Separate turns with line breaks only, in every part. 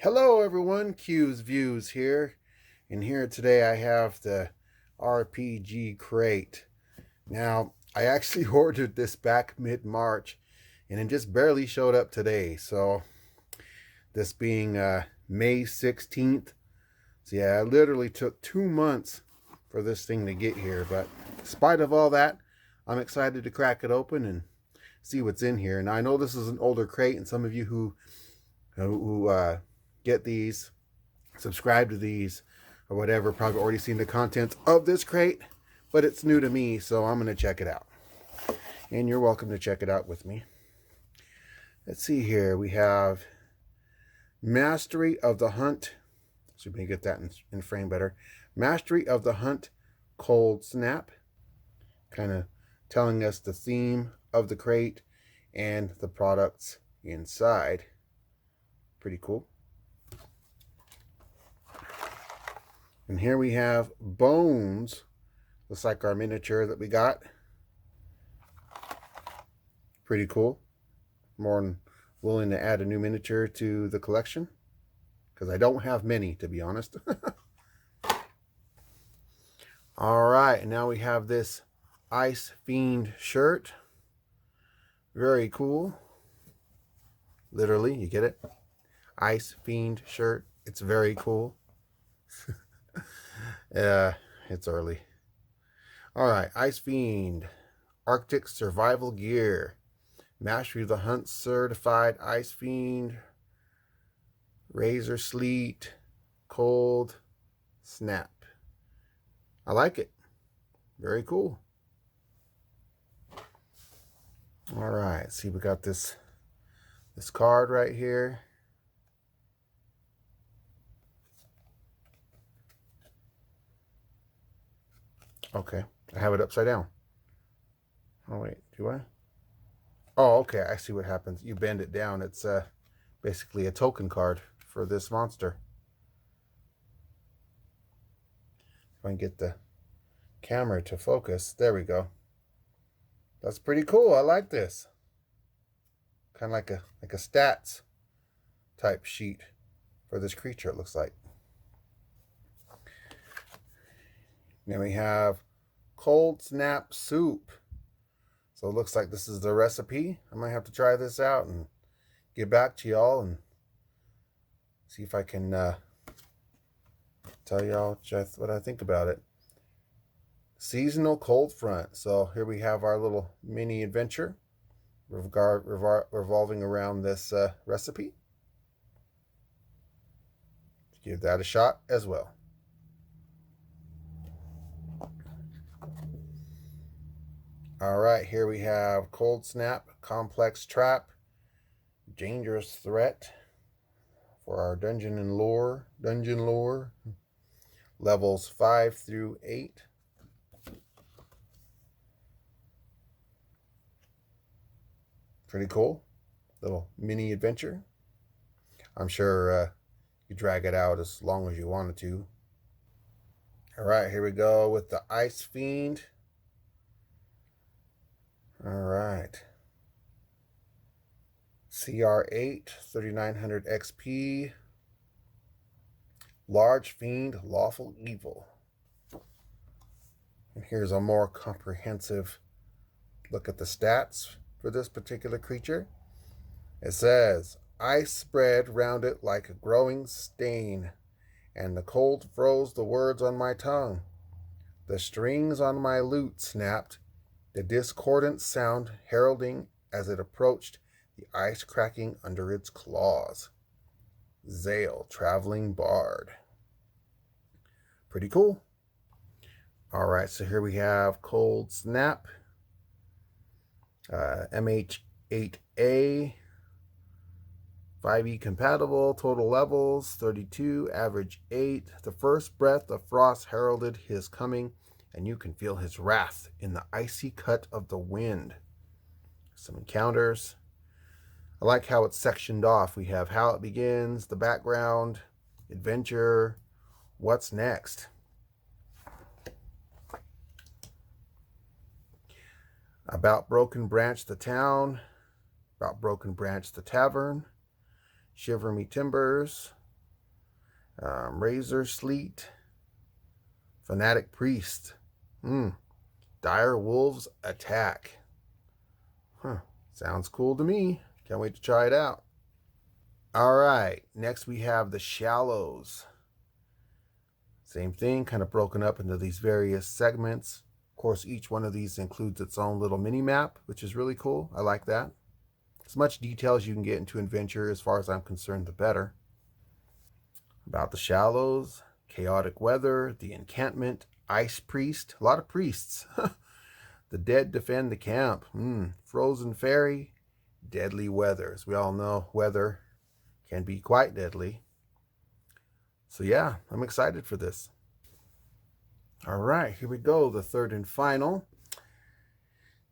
Hello everyone, Q's Views here, and here today I have the RPG crate. Now, I actually ordered this back mid-March, and it just barely showed up today, so this being May 16th, so yeah, it literally took 2 months for this thing to get here, but in spite of all that, I'm excited to crack it open and see what's in here. And I know this is an older crate, and some of you who get these, subscribe to these, or whatever, probably already seen the contents of this crate, but it's new to me, so I'm going to check it out. And you're welcome to check it out with me. Let's see here. We have Mastery of the Hunt. So we can get that in frame better. Mastery of the Hunt Cold Snap. Kind of telling us the theme of the crate and the products inside. Pretty cool. And here we have Bones. Looks like our miniature that we got. Pretty cool. More than willing to add a new miniature to the collection, because I don't have many, to be honest. All right, and now we have this Ice Fiend shirt. Very cool. Literally, you get it? Ice Fiend shirt. It's very cool. It's early. All right, Ice Fiend, Arctic Survival Gear, Mastery of the Hunt Certified Ice Fiend, Razor Sleet, Cold Snap. I like it. Very cool. All right, see, we got this card right here. Okay, I have it upside down. Oh wait, do I? Oh, okay, I see what happens. You bend it down. It's basically a token card for this monster. If I can get the camera to focus. There we go. That's pretty cool. I like this. Kind of like a stats type sheet for this creature, it looks like. Then we have Cold Snap Soup. So it looks like this is the recipe. I might have to try this out and get back to y'all and see if I can tell y'all just what I think about it. Seasonal cold front. So here we have our little mini adventure revolving around this recipe. Give that a shot as well. All right, here we have Cold Snap, Complex Trap, Dangerous Threat for our dungeon lore, levels 5 through 8. Pretty cool. Little mini adventure. I'm sure you drag it out as long as you wanted to. All right, here we go with the Ice Fiend. All right. CR8, 3900 XP. Large Fiend, Lawful Evil. And here's a more comprehensive look at the stats for this particular creature. It says, ice spread round it like a growing stain, and the cold froze the words on my tongue. The strings on my lute snapped, the discordant sound heralding as it approached, the ice cracking under its claws. Zale, Traveling Bard. Pretty cool. All right, so here we have Cold Snap, MH8A, 5e compatible, total levels 32, average 8. The first breath of frost heralded his coming, and you can feel his wrath in the icy cut of the wind. Some encounters. I like how it's sectioned off. We have how it begins, the background, adventure, what's next. About Broken Branch the town, About Broken Branch the tavern, Shiver Me Timbers, Razor Sleet, Fanatic Priest, Dire Wolves Attack. Sounds cool to me. Can't wait to try it out. All right, next we have the Shallows. Same thing, kind of broken up into these various segments. Of course, each one of these includes its own little mini map, which is really cool. I like that. As much detail as you can get into Adventure, as far as I'm concerned, the better. About the Shallows, Chaotic Weather, the Encampment, Ice Priest, a lot of priests. The Dead Defend the Camp, Frozen Fairy, Deadly Weather. As we all know, weather can be quite deadly. So yeah, I'm excited for this. All right, here we go, the third and final.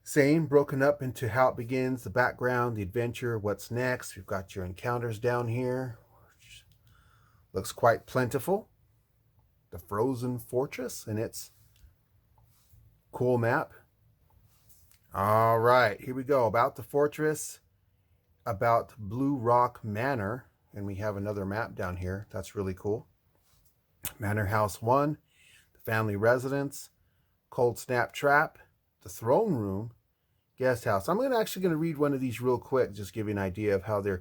Same, broken up into how it begins, the background, the adventure, what's next. We've got your encounters down here, which looks quite plentiful. The Frozen Fortress and its cool map. All right, here we go. About the fortress, about Blue Rock Manor, and we have another map down here. That's really cool. Manor House 1, the family residence, Cold Snap Trap, the throne room, guest house. I'm actually going to read one of these real quick, just give you an idea of how you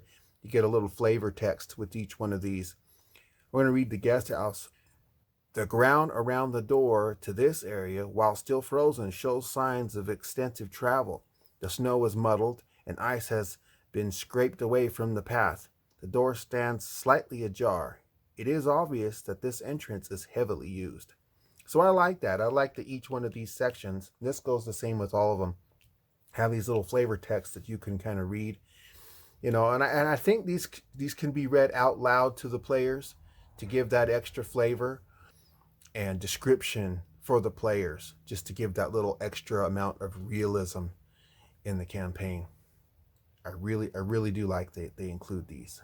get a little flavor text with each one of these. We're going to read the guest house. The ground around the door to this area, while still frozen, shows signs of extensive travel. The snow is muddled, and ice has been scraped away from the path. The door stands slightly ajar. It is obvious that this entrance is heavily used. So I like that. I like that each one of these sections, this goes the same with all of them, have these little flavor texts that you can kind of read. And I think these can be read out loud to the players to give that extra flavor and description for the players, just to give that little extra amount of realism in the campaign. I really do like that they include these.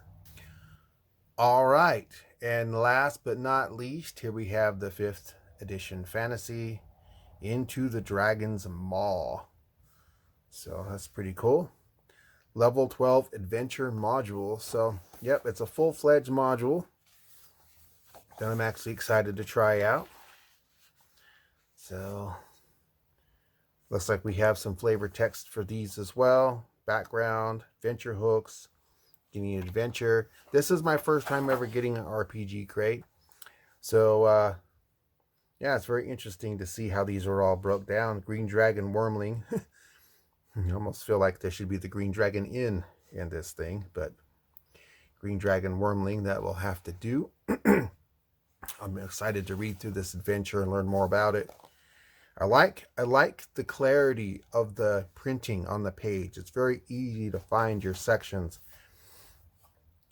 All right, and last but not least, here we have the 5th edition fantasy, Into the Dragon's Maw. So that's pretty cool. Level 12 adventure module. So yep, it's a full-fledged module that I'm actually excited to try out. So looks like we have some flavor text for these as well. Background, adventure hooks, getting an adventure. This is my first time ever getting an RPG crate. So yeah, it's very interesting to see how these are all broke down. Green Dragon Wormling. I almost feel like there should be the Green Dragon Inn in this thing, but Green Dragon Wormling, that will have to do. I'm excited to read through this adventure and learn more about it. I like the clarity of the printing on the page. It's very easy to find your sections.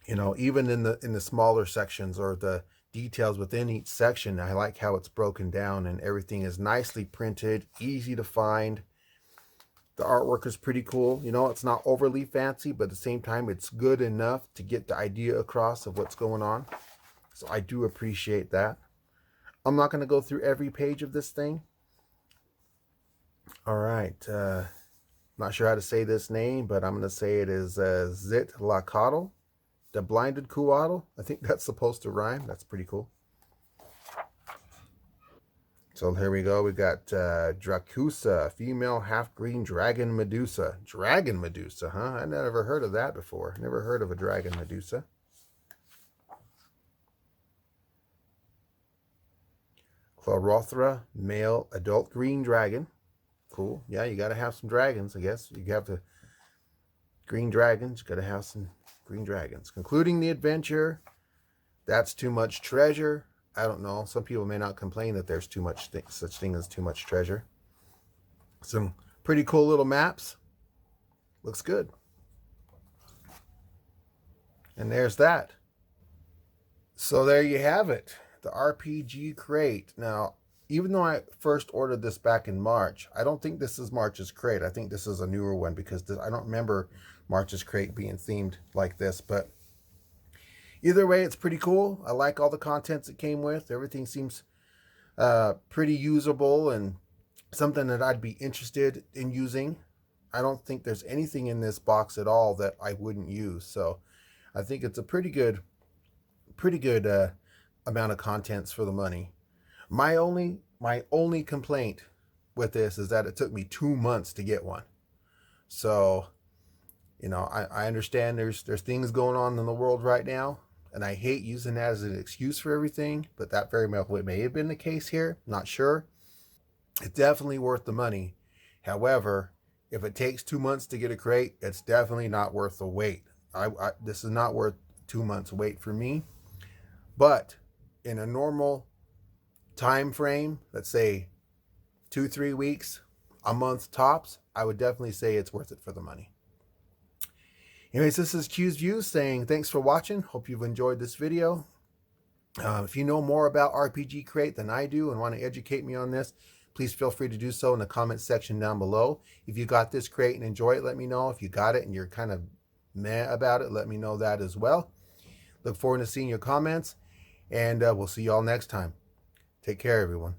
Even in the smaller sections or the details within each section, I like how it's broken down and everything is nicely printed, easy to find. The artwork is pretty cool. It's not overly fancy, but at the same time, it's good enough to get the idea across of what's going on. So I do appreciate that. I'm not going to go through every page of this thing. All right. Not sure how to say this name, but I'm going to say it is Zitlacatl, the Blinded Kuatl. I think that's supposed to rhyme. That's pretty cool. So here we go. We got Dracusa, female half-green dragon Medusa. Dragon Medusa, huh? I never heard of that before. Never heard of a dragon Medusa. Chlorothra, male adult green dragon. Cool. Yeah, you got to have some dragons, I guess. You have the green dragons. You got to have some green dragons. Concluding the adventure. That's too much treasure. I don't know. Some people may not complain that there's too much such thing as too much treasure. Some pretty cool little maps. Looks good. And there's that. So there you have it. The RPG crate. Now, even though I first ordered this back in March, I don't think this is March's crate. I think this is a newer one because I don't remember March's crate being themed like this. But either way, it's pretty cool. I like all the contents it came with. Everything seems pretty usable and something that I'd be interested in using. I don't think there's anything in this box at all that I wouldn't use. So I think it's a pretty good amount of contents for the money. My only complaint with this is that it took me 2 months to get one. So, I understand there's things going on in the world right now, and I hate using that as an excuse for everything, but that very well may have been the case here. Not sure. It's definitely worth the money. However, if it takes 2 months to get a crate, it's definitely not worth the wait. This is not worth 2 months wait for me. But in a normal time frame, let's say 2-3 weeks, a month tops, I would definitely say it's worth it for the money. Anyways, this is Q's Views saying thanks for watching. Hope you've enjoyed this video. If you know more about RPG Crate than I do and want to educate me on this, please feel free to do so in the comment section down below. If you got this crate and enjoy it, let me know. If you got it and you're kind of meh about it, let me know that as well. Look forward to seeing your comments, and we'll see you all next time. Take care, everyone.